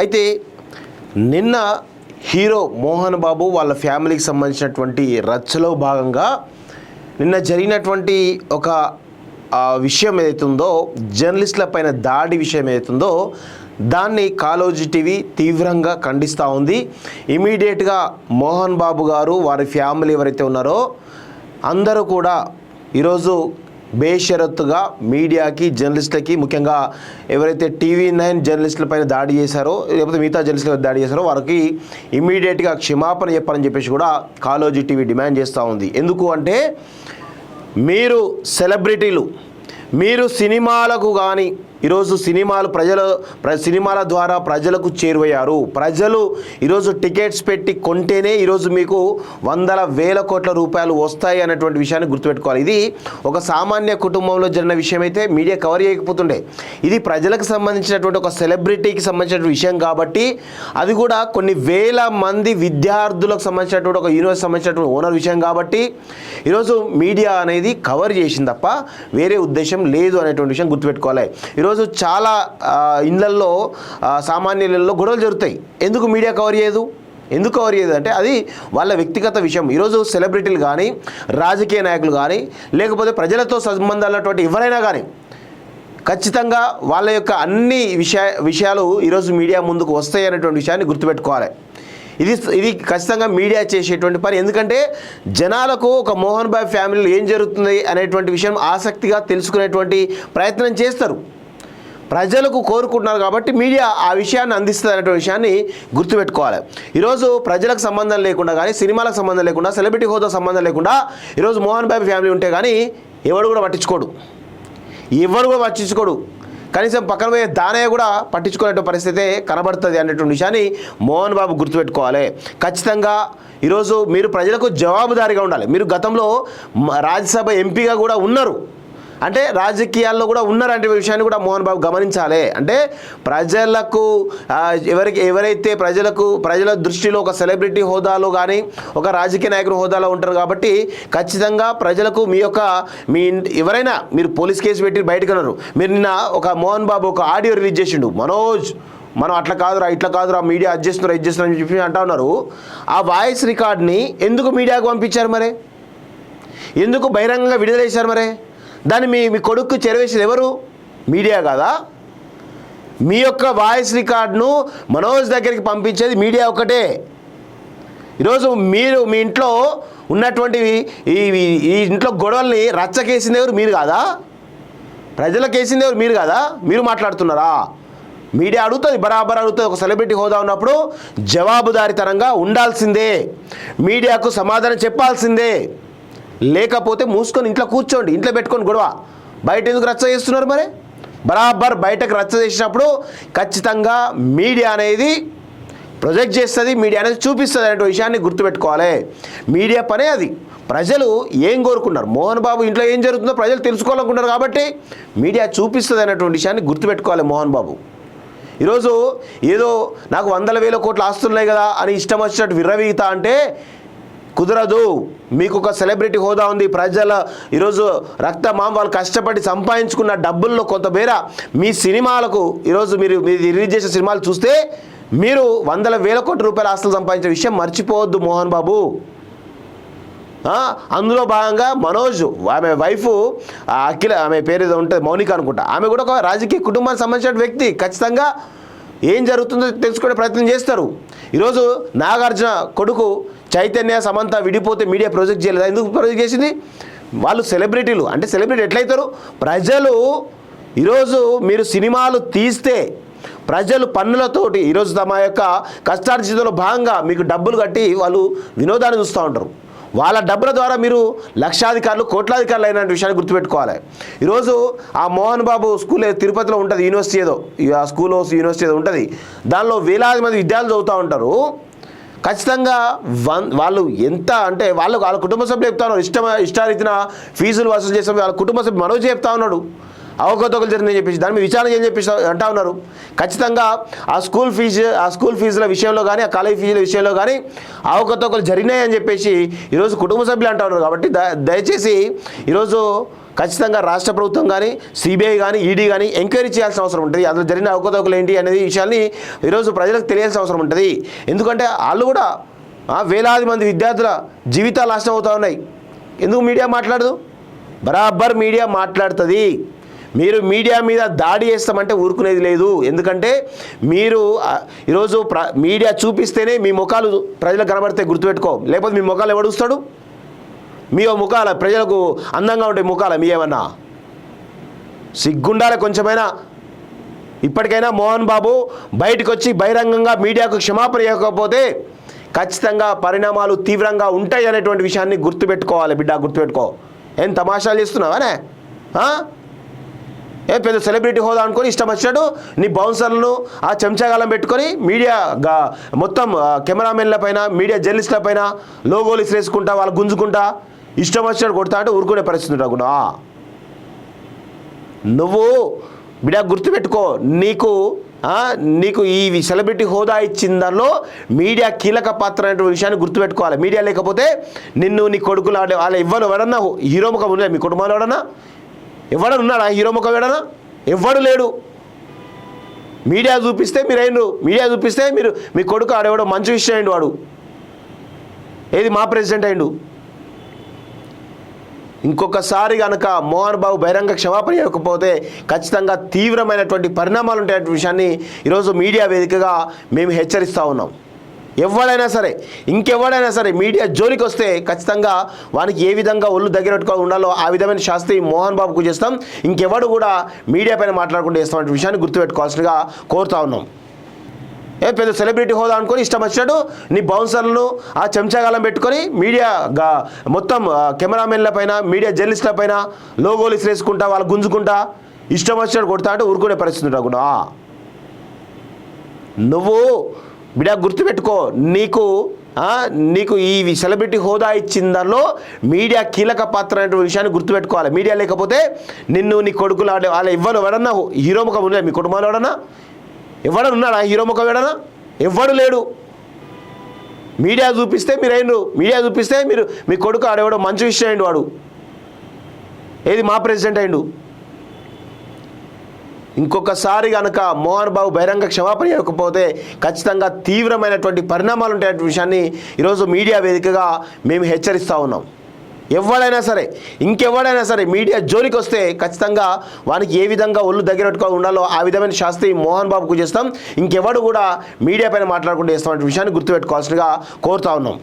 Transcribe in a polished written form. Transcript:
అయితే నిన్న హీరో మోహన్ బాబు వాళ్ళ ఫ్యామిలీకి సంబంధించినటువంటి రచ్చలో భాగంగా నిన్న జరిగినటువంటి ఒక విషయం ఏదైతుందో జర్నలిస్టుల పైన దాడి విషయం ఏదైతుందో దాన్ని కాళోజీ టీవీ తీవ్రంగా ఖండిస్తూ ఉంది. ఇమీడియట్గా మోహన్ బాబు గారు వారి ఫ్యామిలీ ఎవరైతే ఉన్నారో అందరూ కూడా ఈరోజు బేషరత్తుగా మీడియాకి జర్నలిస్టులకి ముఖ్యంగా ఎవరైతే TV9 జర్నలిస్టుల పైన దాడి చేశారో లేకపోతే మిగతా జర్నలిస్టుల పైన దాడి చేశారో వారికి ఇమీడియట్గా క్షమాపణ చెప్పాలని చెప్పేసి కూడా కాళోజీ టీవీ డిమాండ్ చేస్తూ ఉంది. ఎందుకు అంటే మీరు సెలబ్రిటీలు, మీరు సినిమాలకు కానీ ఈరోజు సినిమాల ద్వారా ప్రజలకు చేరువయ్యారు. ప్రజలు ఈరోజు టికెట్స్ పెట్టి కొంటేనే ఈరోజు మీకు వందల వేల కోట్ల రూపాయలు వస్తాయి అన్నటువంటి విషయాన్ని గుర్తుపెట్టుకోవాలి. ఇది ఒక సామాన్య కుటుంబంలో జరిగిన విషయం అయితే మీడియా కవర్ చేయకపోతుండే. ఇది ప్రజలకు సంబంధించినటువంటి ఒక సెలబ్రిటీకి సంబంధించినటువంటి విషయం కాబట్టి అది కూడా కొన్ని వేల మంది విద్యార్థులకు సంబంధించినటువంటి ఒక యూనివర్సిటీ సంబంధించినటువంటి ఓనర్ విషయం కాబట్టి ఈరోజు మీడియా అనేది కవర్ చేసింది తప్ప వేరే ఉద్దేశం లేదు అనేటువంటి విషయం గుర్తుపెట్టుకోవాలి. ఈరోజు చాలా ఇళ్లల్లో సామాన్య ఇళ్లలో గొడవలు జరుగుతాయి. ఎందుకు మీడియా కవర్ చేయదు? ఎందుకు కవర్ చేయదు అంటే అది వాళ్ళ వ్యక్తిగత విషయం. ఈరోజు సెలబ్రిటీలు కానీ రాజకీయ నాయకులు కానీ లేకపోతే ప్రజలతో సంబంధాలటువంటి ఎవరైనా కానీ ఖచ్చితంగా వాళ్ళ యొక్క అన్ని విషయాలు ఈరోజు మీడియా ముందుకు వస్తాయి అనేటువంటి విషయాన్ని గుర్తుపెట్టుకోవాలి. ఇది ఖచ్చితంగా మీడియా చేసేటువంటి పని. ఎందుకంటే జనాలకు ఒక మోహన్ బాబు ఫ్యామిలీలో ఏం జరుగుతుంది అనేటువంటి విషయం ఆసక్తిగా తెలుసుకునేటువంటి ప్రయత్నం చేస్తారు. ప్రజలకు కోరుకుంటున్నారు కాబట్టి మీడియా ఆ విషయాన్ని అందిస్తుంది అనేటువంటి విషయాన్ని గుర్తుపెట్టుకోవాలి. ఈరోజు ప్రజలకు సంబంధం లేకుండా కానీ సినిమాలకు సంబంధం లేకుండా సెలబ్రిటీ హోదా సంబంధం లేకుండా ఈరోజు మోహన్ బాబు ఫ్యామిలీ ఉంటే కానీ ఎవరు కూడా పట్టించుకోడు. కనీసం పక్కన పోయే దానయ్య కూడా పట్టించుకునే పరిస్థితి కనబడుతుంది అనేటువంటి విషయాన్ని మోహన్ బాబు గుర్తుపెట్టుకోవాలి. ఖచ్చితంగా ఈరోజు మీరు ప్రజలకు జవాబుదారీగా ఉండాలి. మీరు గతంలో రాజ్యసభ ఎంపీగా కూడా ఉన్నారు, అంటే రాజకీయాల్లో కూడా ఉన్నారంటే విషయాన్ని కూడా మోహన్ బాబు గమనించాలి. అంటే ప్రజలకు ఎవరైతే ప్రజల దృష్టిలో ఒక సెలబ్రిటీ హోదాలో కానీ ఒక రాజకీయ నాయకుల హోదాలో ఉంటారు కాబట్టి ఖచ్చితంగా ప్రజలకు ఎవరైనా మీరు పోలీస్ కేసు పెట్టి బయటకు ఉన్నారు. మీరు నిన్న ఒక మోహన్ బాబు ఒక ఆడియో రిలీజ్ చేసిండు, మనోజ్ మనం అట్లా కాదురా ఇట్లా కాదురా మీడియా ఇది చేస్తున్నారు అని చెప్పి అంటా ఉన్నారు. ఆ వాయిస్ రికార్డ్ని ఎందుకు మీడియాకు పంపించారు? మరి ఎందుకు బహిరంగంగా విడుదల చేశారు? మరి దాన్ని మీ కొడుకు చెరవేసేది ఎవరు? మీడియా కాదా? మీ యొక్క వాయిస్ రికార్డును మనోజ్ దగ్గరికి పంపించేది మీడియా ఒకటే. ఈరోజు మీరు మీ ఇంట్లో ఉన్నటువంటి ఈ ఇంట్లో గొడవల్ని రచ్చకేసింది ఎవరు? మీరు కాదా? ప్రజలకేసింది ఎవరు? మీరు కాదా? మీరు మాట్లాడుతున్నారా? మీడియా అడుగుతుంది, బరాబర్ అడుగుతుంది. ఒక సెలబ్రిటీ హోదా ఉన్నప్పుడు జవాబుదారీతనంగా ఉండాల్సిందే, మీడియాకు సమాధానం చెప్పాల్సిందే. లేకపోతే మూసుకొని ఇంట్లో కూర్చోండి, ఇంట్లో పెట్టుకొని గొడవ బయట ఎందుకు రచ్చ చేస్తున్నారు? మరి బరాబర్ బయటకు రచ్చ చేసినప్పుడు ఖచ్చితంగా మీడియా అనేది ప్రొజెక్ట్ చేస్తుంది, మీడియా అనేది చూపిస్తుంది అనే విషయాన్ని గుర్తుపెట్టుకోవాలి. మీడియా పనే అది. ప్రజలు ఏం కోరుకున్నారు, మోహన్ బాబు ఇంట్లో ఏం జరుగుతుందో ప్రజలు తెలుసుకోవాలనుకుంటారు కాబట్టి మీడియా చూపిస్తుంది అనేటువంటి విషయాన్ని గుర్తుపెట్టుకోవాలి. మోహన్ బాబు ఈరోజు ఏదో నాకు వందల వేల కోట్ల ఆస్తున్నాయి కదా అని ఇష్టం వచ్చినట్టు విర్రవీగుతా అంటే కుదరదు. మీకు ఒక సెలబ్రిటీ హోదా ఉంది, ప్రజల ఈరోజు రక్తమాం వాళ్ళు కష్టపడి సంపాదించుకున్న డబ్బుల్లో కొంతమేర మీ సినిమాలకు ఈరోజు మీరు రిలీజ్ చేసే సినిమాలు చూస్తే మీరు వందల వేల కోట్ల రూపాయల ఆస్తులు సంపాదించే విషయం మర్చిపోవద్దు మోహన్ బాబు. అందులో భాగంగా మనోజ్ ఆమె వైఫ్ అఖిల, ఆమె పేరు ఏదో ఉంటుంది మౌనిక అనుకుంటా, ఆమె కూడా ఒక రాజకీయ కుటుంబానికి సంబంధించిన వ్యక్తి. ఖచ్చితంగా ఏం జరుగుతుందో తెలుసుకునే ప్రయత్నం చేస్తారు. ఈరోజు నాగార్జున కొడుకు చైతన్య సమంత విడిపోతే మీడియా ప్రొజెక్ట్ చేయలేదు. ఎందుకు ప్రొజెక్ట్ చేసింది? వాళ్ళు సెలబ్రిటీలు. అంటే సెలబ్రిటీ ఎట్లయితారు? ప్రజలు ఈరోజు మీరు సినిమాలు తీస్తే ప్రజలు పన్నులతోటి ఈరోజు తమ యొక్క కష్టార్జితంలో భాగంగా మీకు డబ్బులు కట్టి వాళ్ళు వినోదాన్ని చూస్తూ ఉంటారు. వాళ్ళ డబ్బుల ద్వారా మీరు లక్షాధికారులు కోట్లాధికారులు అయిన విషయాన్ని గుర్తుపెట్టుకోవాలి. ఈరోజు ఆ మోహన్ బాబు స్కూల్ తిరుపతిలో ఉంటుంది, యూనివర్సిటీ ఏదో ఆ యూనివర్సిటీ ఏదో ఉంటుంది, దానిలో వేలాది మంది విద్యార్థులు చదువుతూ ఉంటారు. ఖచ్చితంగా వాళ్ళు ఎంత అంటే వాళ్ళ కుటుంబ సభ్యులు చెప్తా ఉన్నారు, ఇష్టారీతిన ఫీజులు వసూలు చేసే వాళ్ళ కుటుంబ సభ్యులు మనోజ్ చెప్తా ఉన్నాడు, అవకతవకలు జరిగిందని చెప్పేసి దాని మీద విచారణ చేయని చెప్పేసి అంటా ఉన్నారు. ఖచ్చితంగా ఆ స్కూల్ ఫీజుల విషయంలో కానీ ఆ కాలేజీ ఫీజుల విషయంలో కానీ అవకతవకలు జరిగినాయని చెప్పేసి ఈరోజు కుటుంబ సభ్యులు అంటా ఉన్నారు. కాబట్టి దయచేసి ఈరోజు ఖచ్చితంగా రాష్ట్ర ప్రభుత్వం కానీ సిబిఐ కానీ ఈడీ కానీ ఎంక్వైరీ చేయాల్సిన అవసరం ఉంటుంది. అందులో జరిగిన అవకతవకలు ఏంటి అనేది విషయాన్ని ఈరోజు ప్రజలకు తెలియాల్సిన అవసరం ఉంటుంది. ఎందుకంటే వాళ్ళు కూడా వేలాది మంది విద్యార్థుల జీవితాలు నాశనం అవుతూ ఉన్నాయి. ఎందుకు మీడియా మాట్లాడదు? బరాబర్ మీడియా మాట్లాడుతుంది. మీరు మీడియా మీద దాడి చేస్తామంటే ఊరుకునేది లేదు. ఎందుకంటే మీరు ఈరోజు మీడియా చూపిస్తేనే మీ ముఖాలు ప్రజలకు కనబడితే గుర్తుపెట్టుకో, లేకపోతే మీ ముఖాలు ఎవడు చూస్తాడు? మీ ముఖాల ప్రజలకు అందంగా ఉండే ముఖాల మీ ఏమన్నా సిగ్గుండాలి కొంచెమైనా. ఇప్పటికైనా మోహన్ బాబు బయటకు వచ్చి బహిరంగంగా మీడియాకు క్షమాపణ ఇవ్వకపోతే ఖచ్చితంగా పరిణామాలు తీవ్రంగా ఉంటాయి అనేటువంటి విషయాన్ని గుర్తుపెట్టుకోవాలి బిడ్డ, గుర్తుపెట్టుకో. ఏం తమాషాలు చేస్తున్నావానే? ఏ పెద్ద సెలబ్రిటీ హోదా అనుకొని ఇష్టం వచ్చినట్టు నీ బౌన్సర్లను ఆ చెంచాగాలం పెట్టుకొని మీడియా మొత్తం కెమెరామెన్ల పైన మీడియా జర్నలిస్టుల పైన లోగోలు ఇసిరేసుకుంటా వాళ్ళు గుంజుకుంటా ఇష్టం వచ్చినట్టు కొడతా అంటే ఊరుకునే పరిస్థితి రాకుండా నువ్వు బిడ్డ గుర్తుపెట్టుకో. నీకు ఈ సెలబ్రిటీ హోదా ఇచ్చిన దానిలో మీడియా కీలక పాత్ర అనేటువంటి విషయాన్ని గుర్తుపెట్టుకోవాలి. మీడియా లేకపోతే నిన్ను నీ కొడుకులు వాళ్ళ ఎవడన్నా హీరో ముఖం ఉండలేదు మీ కుటుంబంలో ఎవడన్నా? ఎవడన్నా ఉన్నాడా హీరో ముఖం? ఎవడన్నా? ఎవ్వడు లేడు. మీడియా చూపిస్తే మీరు అయినరు, మీడియా చూపిస్తే మీరు మీ కొడుకు ఆడేవాడు మంచి విషయం అయిండు, వాడు ఏది మా ప్రెసిడెంట్ అయిండు. ఇంకొకసారి కనుక మోహన్ బాబు బహిరంగ క్షమాపణ ఇవ్వకపోతే ఖచ్చితంగా తీవ్రమైనటువంటి పరిణామాలు ఉంటాయనే విషయాన్ని ఈరోజు మీడియా వేదికగా మేము హెచ్చరిస్తూ ఉన్నాం. ఎవడైనా సరే ఇంకెవడైనా సరే మీడియా జోలికి వస్తే ఖచ్చితంగా వానికి ఏ విధంగా ఒళ్ళు దగ్గర పెట్టుకొని ఉండాలో ఆ విధమైన శాస్త్రి మోహన్ బాబుకు చేస్తాం. ఇంకెవడు కూడా మీడియా పైన మాట్లాడకుండా చేస్తామనే విషయాన్ని గుర్తుపెట్టుకోవాల్సిందిగా కోరుతా ఉన్నాం. ఏ పెద్ద సెలబ్రిటీ హోదా అనుకొని ఇష్టం వచ్చినట్టు నీ బౌన్సర్లను ఆ చెంచాగాలం పెట్టుకొని మీడియా మొత్తం కెమెరామెన్ల పైన మీడియా జర్నలిస్టుల పైన లోగోలు ఇసిరేసుకుంటా వాళ్ళు గుంజుకుంటా ఇష్టం వచ్చినట్టు కొడతా అంటే ఊరుకునే పరిస్థితి రాకుండా నువ్వు బిడ్డ గుర్తుపెట్టుకో. నీకు ఈ సెలబ్రిటీ హోదా ఇచ్చిన దానిలో మీడియా కీలక పాత్ర అనేటువంటి విషయాన్ని గుర్తుపెట్టుకోవాలి. మీడియా లేకపోతే నిన్ను నీ కొడుకులు వాళ్ళ ఎవడన్నా హీరో ముఖం ఉండలేదు మీ కుటుంబంలో ఎవడన్నా? ఎవడన్నా ఉన్నాడా హీరో ముఖం? ఎవడన్నా? ఎవ్వడు లేడు. మీడియా చూపిస్తే మీరు అయినరు, మీడియా చూపిస్తే మీరు మీ కొడుకు ఆడేవాడు మంచి విషయం అయిండు, వాడు ఏది మా ప్రెసిడెంట్ అయిండు. ఇంకొకసారి కనుక మోహన్ బాబు బహిరంగ క్షమాపణ ఇవ్వకపోతే ఖచ్చితంగా తీవ్రమైనటువంటి పరిణామాలు ఉంటాయనే విషయాన్ని ఈరోజు మీడియా వేదికగా మేము హెచ్చరిస్తూ ఉన్నాం. ఎవడైనా సరే ఇంకెవడైనా సరే మీడియా జోలికి వస్తే ఖచ్చితంగా వానికి ఏ విధంగా ఒళ్ళు దగ్గర పెట్టుకొని ఉండాలో ఆ విధమైన శాస్త్రి మోహన్ బాబుకు చేస్తాం. ఇంకెవడు కూడా మీడియా పైన మాట్లాడకుండా చేస్తామనే విషయాన్ని గుర్తుపెట్టుకోవాల్సిందిగా కోరుతా ఉన్నాం.